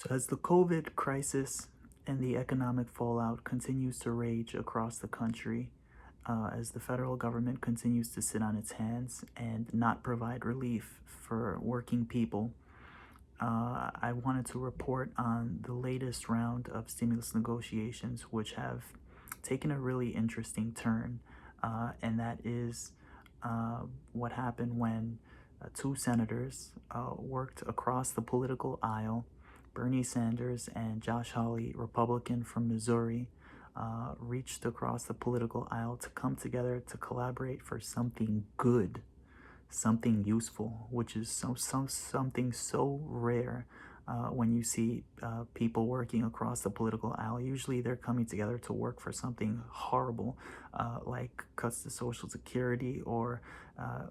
So, as the COVID crisis and the economic fallout continues to rage across the country, as the federal government continues to sit on its hands and not provide relief for working people, I wanted to report on the latest round of stimulus negotiations, which have taken a really interesting turn. And that is what happened when two senators worked across the political aisle. Bernie Sanders and Josh Hawley, Republican from Missouri, reached across the political aisle to come together to collaborate for something good, something useful, which is something so rare when you see people working across the political aisle. Usually they're coming together to work for something horrible, like cuts to Social Security, or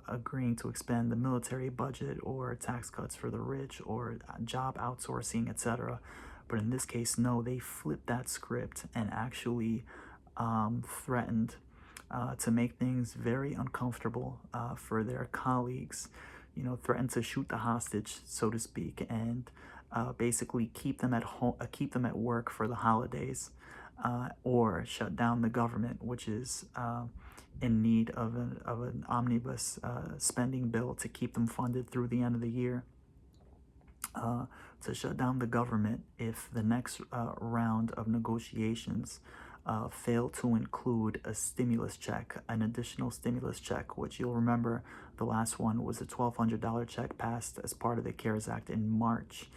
agreeing to expand the military budget, or tax cuts for the rich, or job outsourcing, etc. But in this case, no, they flipped that script and actually threatened to make things very uncomfortable for their colleagues. You know, threatened to shoot the hostage, so to speak, and basically keep them at home, keep them at work for the holidays, or shut down the government, which is in need of an omnibus spending bill to keep them funded through the end of the year. To shut down the government if the next round of negotiations fail to include a stimulus check, an additional stimulus check, which you'll remember the last one was a $1,200 check passed as part of the CARES Act in March.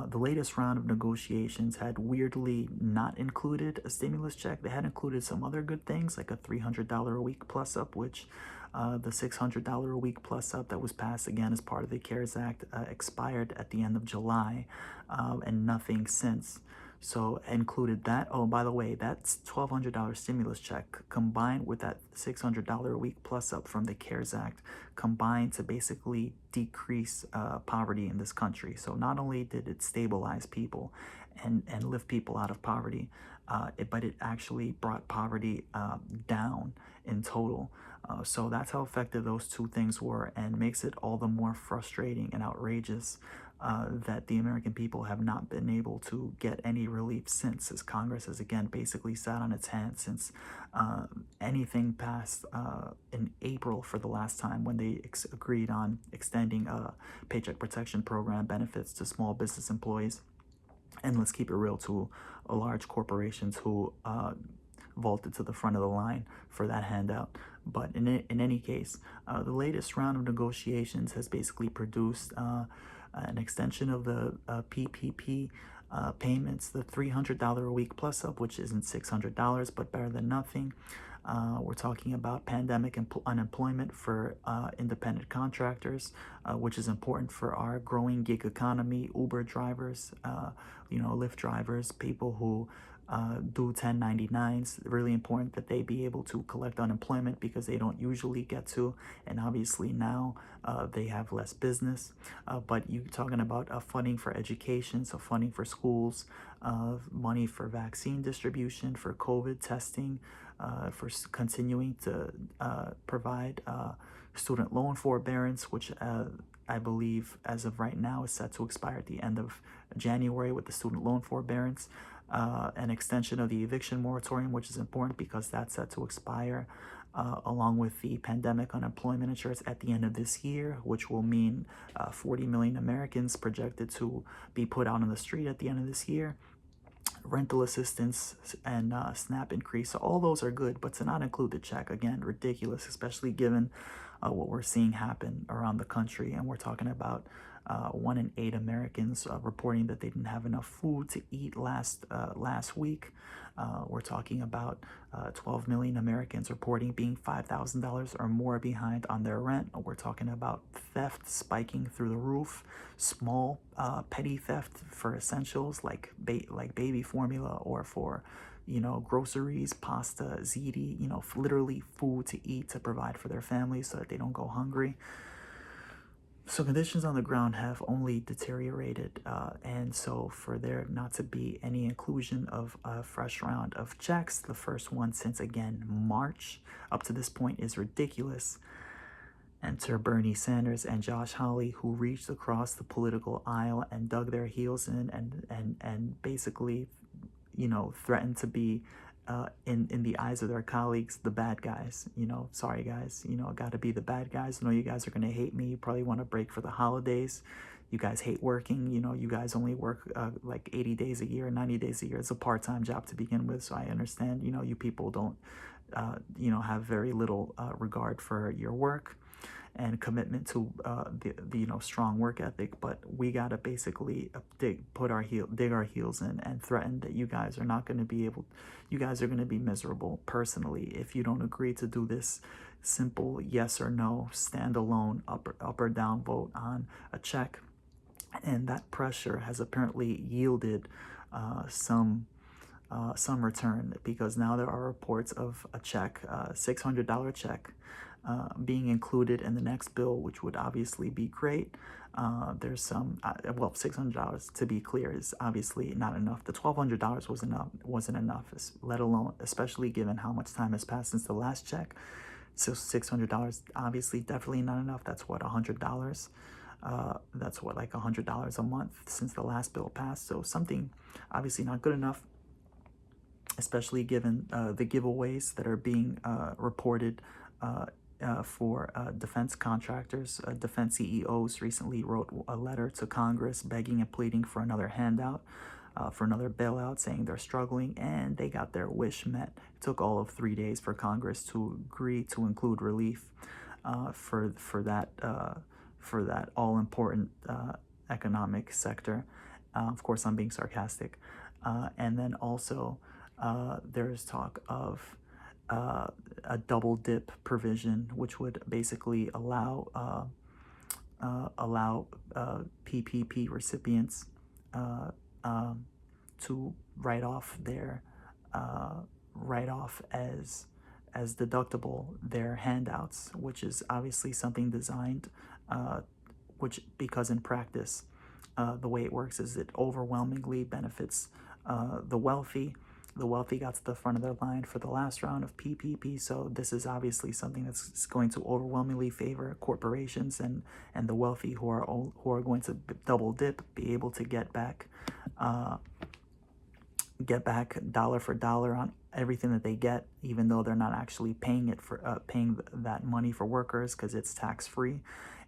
The latest round of negotiations had weirdly not included a stimulus check. They had included some other good things, like a $300 a week plus up, which the $600 a week plus up that was passed again as part of the CARES Act expired at the end of July, and nothing since. So included that. Oh, by the way, that's $1,200 stimulus check combined with that $600 a week plus up from the CARES Act, combined to basically decrease poverty in this country. So not only did it stabilize people and lift people out of poverty, but it actually brought poverty down in total. So that's how effective those two things were, and makes it all the more frustrating and outrageous that the American people have not been able to get any relief since, as Congress has again basically sat on its hands since anything passed in April for the last time, when they agreed on extending Paycheck Protection Program benefits to small business employees. And let's keep it real, to large corporations who vaulted to the front of the line for that handout. But in any case, the latest round of negotiations has basically produced an extension of the PPP payments, the $300 a week plus up, which isn't $600, but better than nothing. We're talking about pandemic unemployment for independent contractors, which is important for our growing gig economy. Uber drivers, Lyft drivers, people who do 1099s. Really important that they be able to collect unemployment, because they don't usually get to, and obviously now they have less business. But you're talking about funding for education, so funding for schools, money for vaccine distribution, for COVID testing, for continuing to provide student loan forbearance, which I believe as of right now is set to expire at the end of January with the student loan forbearance. An extension of the eviction moratorium, which is important because that's set to expire, along with the pandemic unemployment insurance at the end of this year, which will mean 40 million Americans projected to be put out on the street at the end of this year. Rental assistance and SNAP increase. So all those are good, but to not include the check, again, ridiculous, especially given what we're seeing happen around the country. And we're talking about 1 in 8 Americans reporting that they didn't have enough food to eat last week. We're talking about 12 million Americans reporting being $5,000 or more behind on their rent. We're talking about theft spiking through the roof, small petty theft for essentials like baby formula, or for groceries, pasta, ziti, literally food to eat, to provide for their families so that they don't go hungry. So conditions on the ground have only deteriorated, and so for there not to be any inclusion of a fresh round of checks, the first one since, again, March, up to this point, is ridiculous. Enter Bernie Sanders and Josh Hawley, who reached across the political aisle and dug their heels in and basically, threatened to be, in the eyes of their colleagues, the bad guys. Sorry guys, got to be the bad guys. I know you guys are going to hate me. You probably want to break for the holidays. You guys hate working. You guys only work like 80 days a year, 90 days a year. It's a part-time job to begin with, so I understand. You people don't, have very little regard for your work and commitment to the strong work ethic. But we gotta basically dig our heels in and threaten that you guys are not going to be able, you guys are going to be miserable personally if you don't agree to do this simple yes or no standalone up or down vote on a check. And that pressure has apparently yielded some return, because now there are reports of a check, $600 check, being included in the next bill, which would obviously be great. There's some, well, $600, to be clear, is obviously not enough. The $1,200 wasn't enough, let alone, especially given how much time has passed since the last check. So $600, obviously, definitely not enough. That's what, $100. That's what, like $100 a month since the last bill passed. So something obviously not good enough, especially given the giveaways that are being reported for defense contractors. Defense CEOs recently wrote a letter to Congress begging and pleading for another handout, for another bailout, saying they're struggling, and they got their wish met. It took all of 3 days for Congress to agree to include relief for that all-important economic sector. Of course, I'm being sarcastic. And then also, there's talk of a double dip provision, which would basically allow PPP recipients to write off as deductible their handouts, which is obviously something designed, because in practice, the way it works is it overwhelmingly benefits the wealthy. The wealthy got to the front of the line for the last round of PPP, so this is obviously something that's going to overwhelmingly favor corporations and the wealthy, who are going to double dip, be able to get back dollar for dollar on everything that they get, even though they're not actually paying that money for workers, because it's tax free.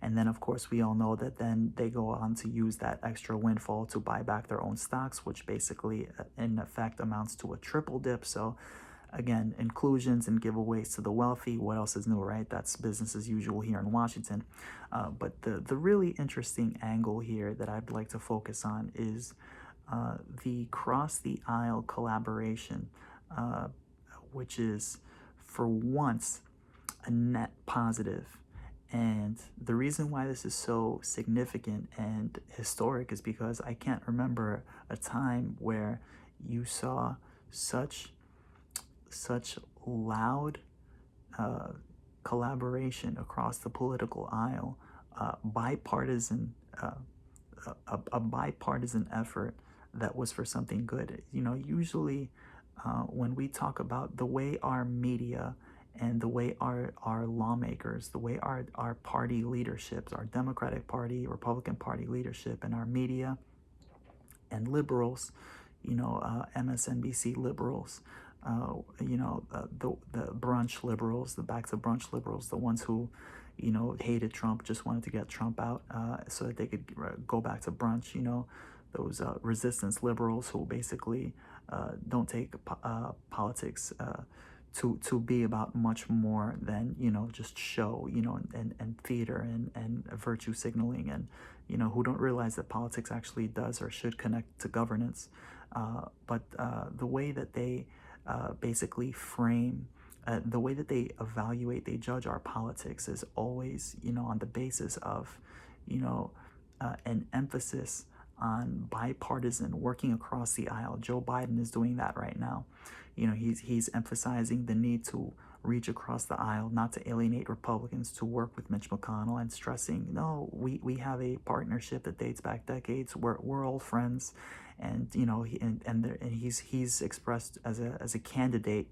And then, of course, we all know that then they go on to use that extra windfall to buy back their own stocks, which basically, in effect, amounts to a triple dip. So, again, inclusions and giveaways to the wealthy. What else is new, right? That's business as usual here in Washington. But the really interesting angle here that I'd like to focus on is the cross-the-aisle collaboration, which is, for once, a net positive. And the reason why this is so significant and historic is because I can't remember a time where you saw such loud collaboration across the political aisle, bipartisan, a bipartisan effort that was for something good. Usually when we talk about the way our media and the way our lawmakers, the way our party leaderships, our Democratic Party, Republican Party leadership, and our media and liberals, MSNBC liberals, the brunch liberals, the back to brunch liberals, the ones who, hated Trump, just wanted to get Trump out so that they could go back to brunch, those resistance liberals who basically don't take politics to be about much more than just show, and theater and virtue signaling, and who don't realize that politics actually does or should connect to governance. But the way that they basically frame, the way that they evaluate, they judge our politics is always on the basis of an emphasis on bipartisan, working across the aisle. Joe Biden is doing that right now. He's emphasizing the need to reach across the aisle, not to alienate Republicans, to work with Mitch McConnell, and stressing, no, we have a partnership that dates back decades. We're all friends, and he's expressed as a candidate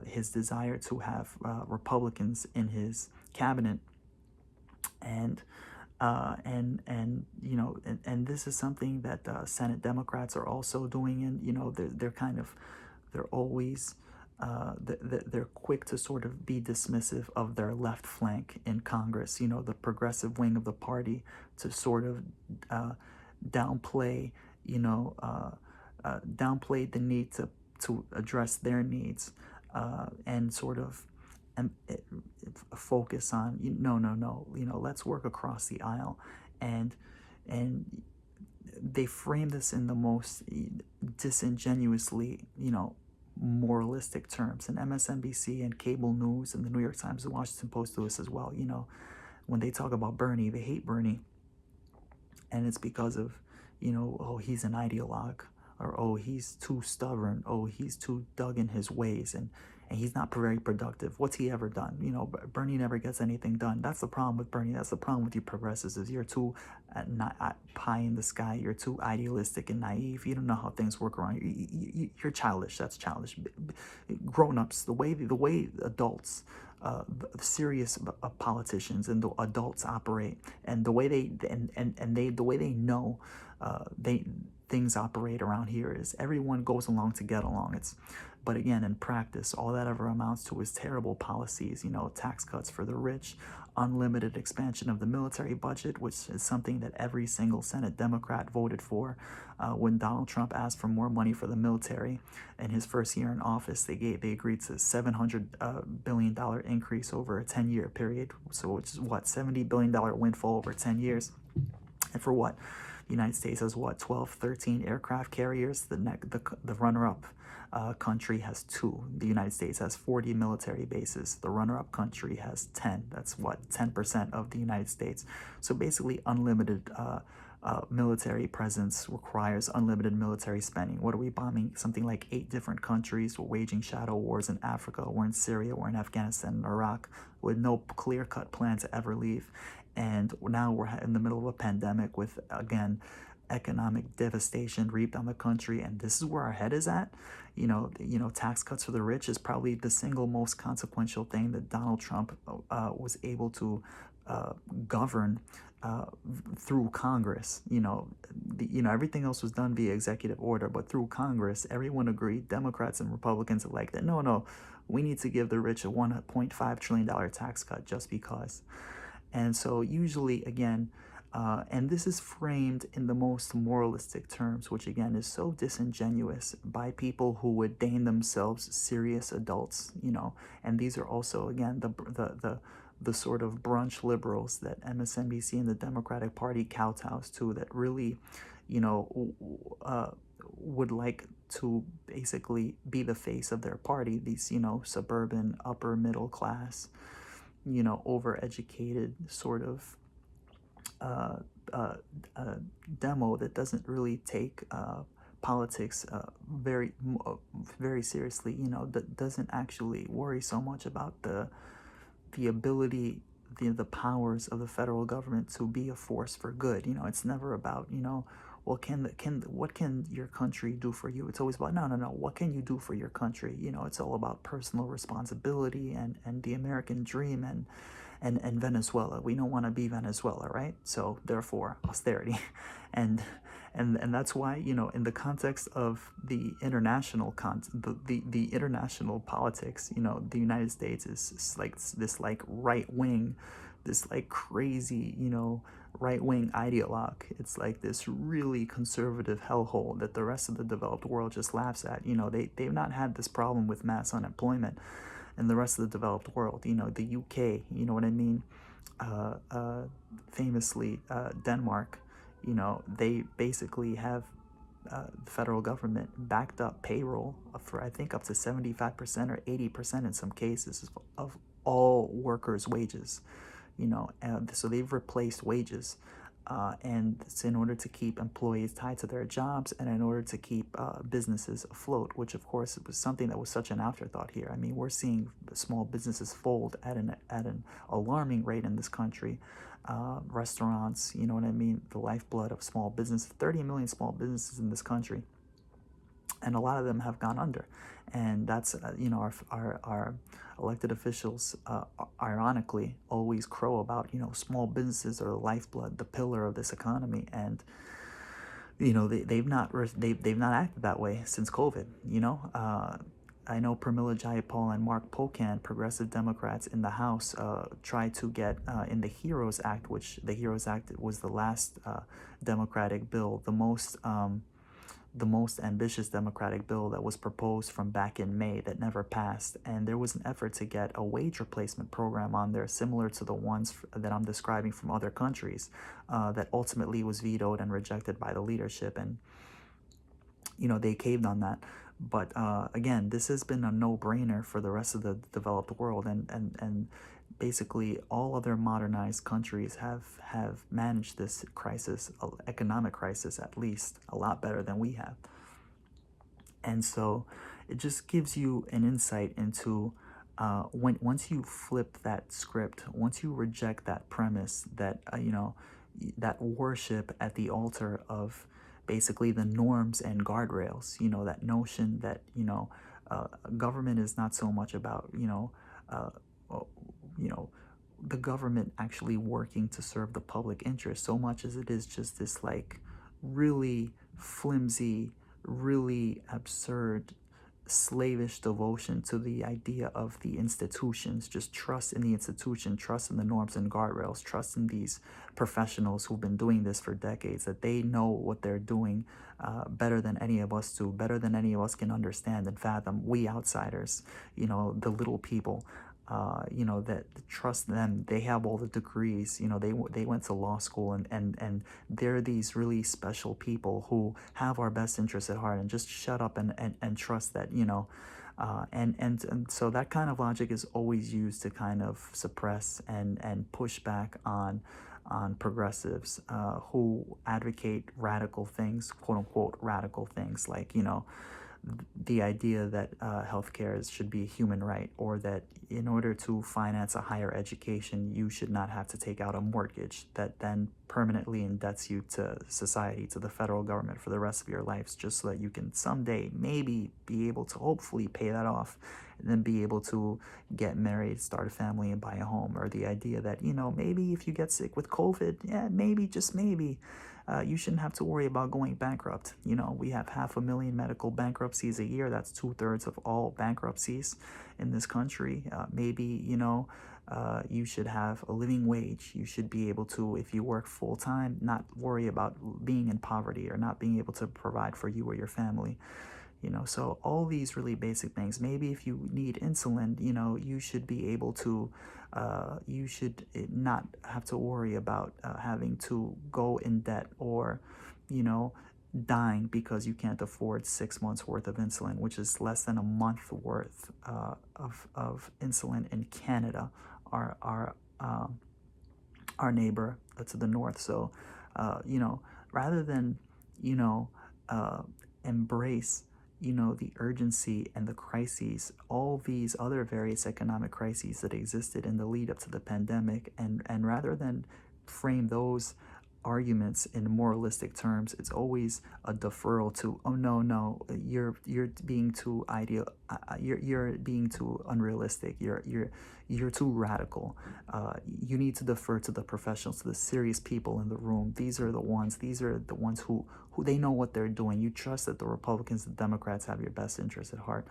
his desire to have Republicans in his cabinet And and this is something that Senate Democrats are also doing, and they're kind of, they're always they're quick to sort of be dismissive of their left flank in Congress, the progressive wing of the party, to sort of downplay, you know, downplay the need to address their needs, and sort of um, eh, focus on, no, let's work across the aisle. And and they frame this in the most disingenuously, moralistic terms. And MSNBC and cable news and the New York Times and Washington Post do this as well. When they talk about Bernie, they hate Bernie, and it's because of, oh, he's an ideologue, or oh, he's too stubborn, oh, he's too dug in his ways, and he's not very productive. What's he ever done? Bernie never gets anything done. That's the problem with Bernie. That's the problem with you progressives, is you're too not pie in the sky. You're too idealistic and naive. You don't know how things work around you. You're childish. That's childish. Grown-ups, the way adults, the serious politicians and the adults operate, and the way they the way they know they things operate around here, is everyone goes along to get along. But again, in practice, all that ever amounts to is terrible policies, tax cuts for the rich, unlimited expansion of the military budget, which is something that every single Senate Democrat voted for. When Donald Trump asked for more money for the military in his first year in office, they agreed to $700 billion increase over a 10-year period. So which is what, $70 billion windfall over 10 years. And for what? The United States has what, 12, 13 aircraft carriers. The runner-up country has 2. The United States has 40 military bases. The runner-up country has 10. That's what, 10% of the United States. So basically, unlimited military presence requires unlimited military spending. What are we bombing? Something like 8 different countries. We're waging shadow wars in Africa. We're in Syria. We're in Afghanistan and Iraq, with no clear-cut plan to ever leave. And now we're in the middle of a pandemic with, again, economic devastation reaped on the country. And this is where our head is at. Tax cuts for the rich is probably the single most consequential thing that Donald Trump was able to govern through Congress. Everything else was done via executive order, but through Congress, everyone agreed. Democrats and Republicans are like that. No, we need to give the rich a $1.5 trillion tax cut just because. And so usually, again, and this is framed in the most moralistic terms, which again is so disingenuous, by people who would deign themselves serious adults, and these are also, again, the sort of brunch liberals that MSNBC and the Democratic Party kowtows to, that really, would like to basically be the face of their party. These, suburban, upper middle class, overeducated sort of demo that doesn't really take politics very seriously, that doesn't actually worry so much about the ability, the powers of the federal government to be a force for good. It's never about, well, what can your country do for you? It's always about, no, what can you do for your country? It's all about personal responsibility and the American dream and Venezuela. We don't want to be Venezuela, right? So therefore, austerity. and that's why, in the context of the international the international politics, the United States is like this right wing, this crazy, right wing ideologue. It's like this really conservative hellhole that the rest of the developed world just laughs at. They've not had this problem with mass unemployment in the rest of the developed world. The UK, you know what I mean? Famously, Denmark, they basically have the federal government backed up payroll for, I think, up to 75% or 80% in some cases of all workers' wages. So they've replaced wages, and it's in order to keep employees tied to their jobs, and in order to keep businesses afloat, which of course was something that was such an afterthought here. I mean, we're seeing small businesses fold at an alarming rate in this country. Restaurants, you know what I mean, the lifeblood of small business, 30 million small businesses in this country, and a lot of them have gone under. And that's, our elected officials, ironically, always crow about, small businesses are the lifeblood, the pillar of this economy. And, they've not acted that way since COVID. I know Pramila Jayapal and Mark Pocan, progressive Democrats in the House, tried to get in the HEROES Act, which the HEROES Act was the last Democratic bill, the most ambitious Democratic bill that was proposed from back in May that never passed. And there was an effort to get a wage replacement program on there, similar to the ones that I'm describing from other countries, that ultimately was vetoed and rejected by the leadership. And, they caved on that. But again, this has been a no-brainer for the rest of the developed world. And basically all other modernized countries have managed this crisis, economic crisis at least, a lot better than we have. And so it just gives you an insight into once you flip that script, once you reject that premise, that that worship at the altar of basically the norms and guardrails, that notion that government is not so much about uh, you know, the government actually working to serve the public interest so much as it is just this like really flimsy, really absurd, slavish devotion to the idea of the institutions. Just trust in the institution, trust in the norms and guardrails, trust in these professionals who've been doing this for decades, that they know what they're doing better than any of us do, better than any of us can understand and fathom. We outsiders, the little people, that trust them. They have all the degrees, they went to law school, and they're these really special people who have our best interests at heart, and just shut up and trust that, and so that kind of logic is always used to kind of suppress and push back on progressives who advocate radical things, quote unquote radical things, like the idea that healthcare should be a human right, or that in order to finance a higher education, you should not have to take out a mortgage that then permanently indebts you to society, to the federal government for the rest of your lives, just so that you can someday maybe be able to hopefully pay that off and then be able to get married, start a family, and buy a home. Or the idea that, maybe if you get sick with COVID, yeah, maybe, just maybe, you shouldn't have to worry about going bankrupt. We have 500,000 medical bankruptcies a year. That's 2/3 of all bankruptcies in this country. Maybe, you should have a living wage. You should be able to, if you work full time, not worry about being in poverty or not being able to provide for you or your family. So all these really basic things. Maybe if you need insulin, you should be able to, you should not have to worry about having to go in debt, or, dying because you can't afford 6 months worth of insulin, which is less than a month worth of insulin in Canada, our neighbor to the north. So, rather than, embrace the urgency and the crises, all these other various economic crises that existed in the lead up to the pandemic, and rather than frame those arguments in moralistic terms, it's always a deferral to, oh no, you're being too ideal, you're being too unrealistic, you're too radical. You need to defer to the professionals, to the serious people in the room. These are the ones who they know what they're doing. You trust that the Republicans and Democrats have your best interests at heart.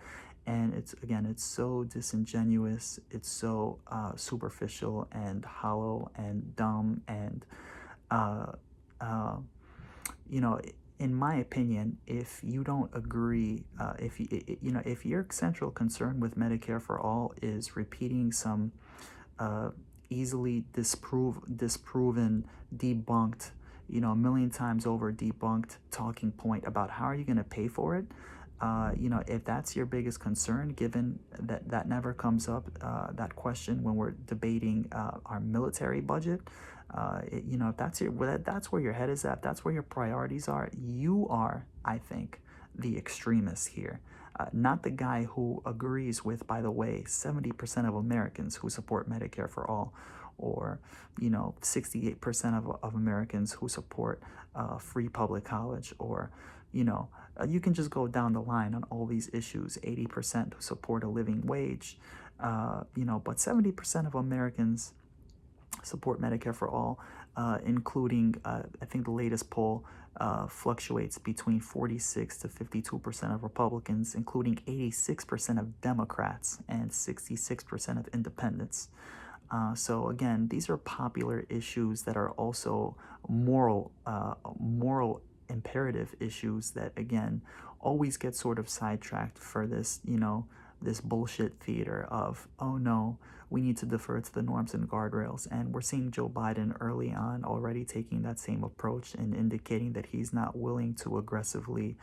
And it's so disingenuous, it's so superficial and hollow and dumb, and uh, uh, in my opinion, if you don't agree, if your central concern with Medicare for all is repeating some easily disproven, debunked, a million times over debunked talking point about how are you going to pay for it, if that's your biggest concern, given that never comes up, that question, when we're debating our military budget, if that's where your head is at, that's where your priorities are, you are, I think, the extremist here. Not the guy who agrees with, by the way, 70% of Americans who support Medicare for all, or 68% of Americans who support free public college, or you can just go down the line on all these issues. 80% who support a living wage, but 70% of Americans support Medicare for all, including, I think the latest poll fluctuates between 46 to 52% of Republicans, including 86% of Democrats and 66% of independents. So again, these are popular issues that are also moral imperative issues that, again, always get sort of sidetracked for this, this bullshit theater of, oh no, we need to defer to the norms and guardrails. And we're seeing Joe Biden early on already taking that same approach and indicating that he's not willing to aggressively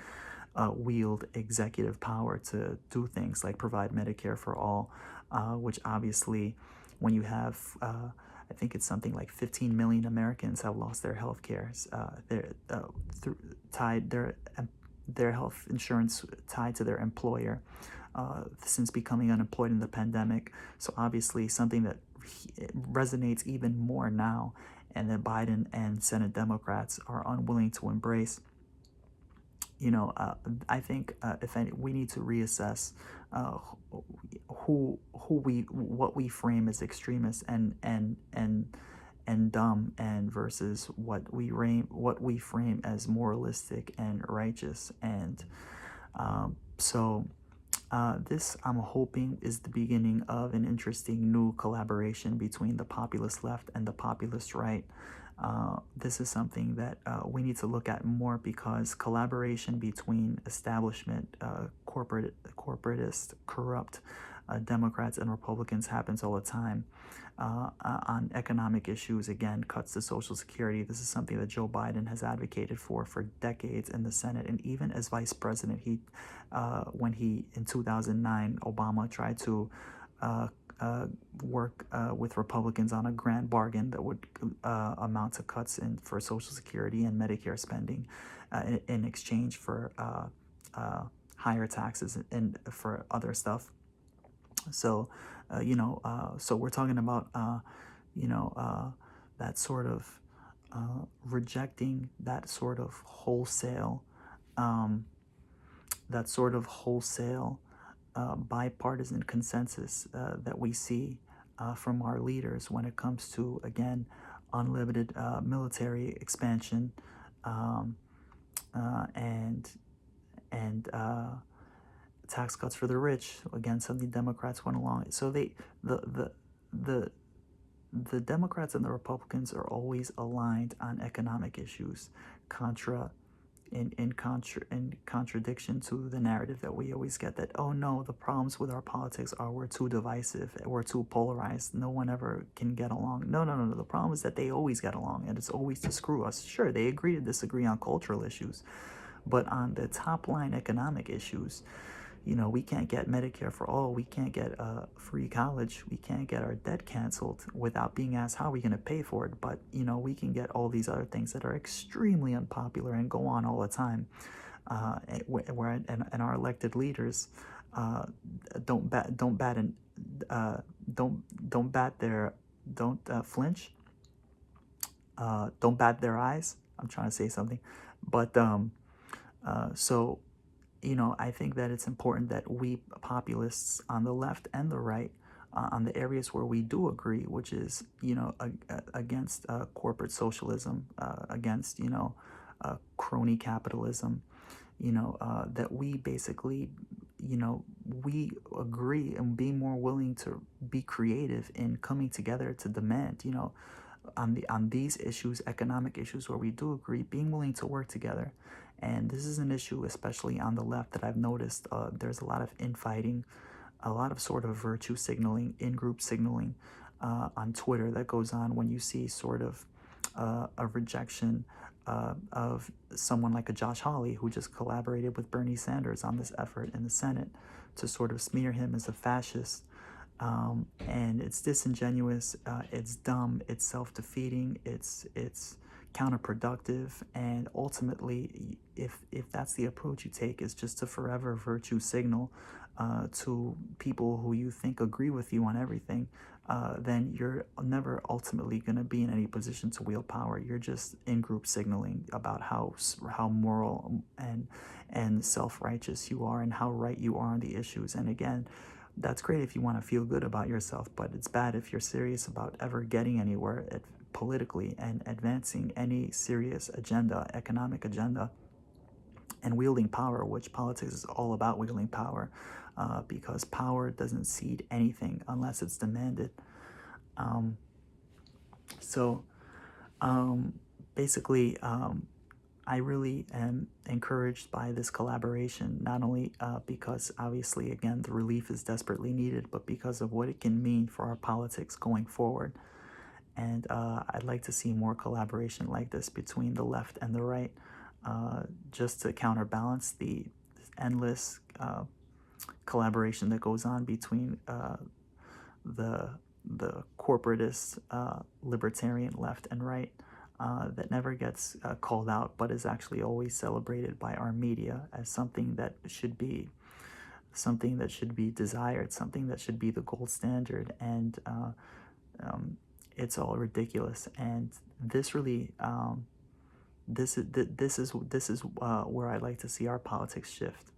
wield executive power to do things like provide Medicare for all, which obviously, when you have, I think it's something like 15 million Americans have lost their health care, their health insurance tied to their employer since becoming unemployed in the pandemic. So obviously something that resonates even more now, and that Biden and Senate Democrats are unwilling to embrace. I think if any, we need to reassess what we frame as extremist and dumb, and versus what we frame as moralistic and righteous. And this, I'm hoping, is the beginning of an interesting new collaboration between the populist left and the populist right. This is something that we need to look at more, because collaboration between establishment, corporatist, corrupt Democrats and Republicans happens all the time. On economic issues, again, cuts to Social Security. This is something that Joe Biden has advocated for decades in the Senate, and even as vice president, when in 2009, Obama tried to work with Republicans on a grand bargain that would amount to cuts for Social Security and Medicare spending in exchange for higher taxes and for other stuff. So, so we're talking about, that sort of rejecting that sort of wholesale, bipartisan consensus that we see from our leaders when it comes to, again, unlimited military expansion, and tax cuts for the rich. Again, something Democrats went along. So the Democrats and the Republicans are always aligned on economic issues, in contradiction to the narrative that we always get, that, oh no, the problems with our politics are we're too divisive, we're too polarized, no one ever can get along. No. The problem is that they always get along, and it's always to screw us. Sure, they agree to disagree on cultural issues, but on the top line economic issues, we can't get Medicare for all, we can't get free college, we can't get our debt canceled without being asked how are we going to pay for it. But we can get all these other things that are extremely unpopular and go on all the time, and our elected leaders don't flinch, don't bat their eyes. I'm trying to say something, but so I think that it's important that we populists on the left and the right, on the areas where we do agree, which is, against corporate socialism, against, crony capitalism, that we basically, we agree and be more willing to be creative in coming together to demand, on these issues, economic issues where we do agree, being willing to work together. And this is an issue, especially on the left, that I've noticed there's a lot of infighting, a lot of sort of virtue signaling, in-group signaling on Twitter that goes on when you see sort of a rejection of someone like a Josh Hawley, who just collaborated with Bernie Sanders on this effort in the Senate to sort of smear him as a fascist. And it's disingenuous, it's dumb, it's self-defeating, it's counterproductive, and ultimately, if that's the approach you take, is just to forever virtue signal to people who you think agree with you on everything, then you're never ultimately going to be in any position to wield power. You're just in group signaling about how moral and self-righteous you are and how right you are on the issues. And again, that's great if you want to feel good about yourself, but it's bad if you're serious about ever getting anywhere politically and advancing any serious agenda, economic agenda, and wielding power, which politics is all about wielding power, because power doesn't cede anything unless it's demanded. Um, so basically, I really am encouraged by this collaboration, not only because obviously, again, the relief is desperately needed, but because of what it can mean for our politics going forward. And I'd like to see more collaboration like this between the left and the right, just to counterbalance the endless collaboration that goes on between the corporatist, libertarian left and right, that never gets called out, but is actually always celebrated by our media as something that should be desired, something that should be the gold standard. And it's all ridiculous. And this really, this is where I like to see our politics shift.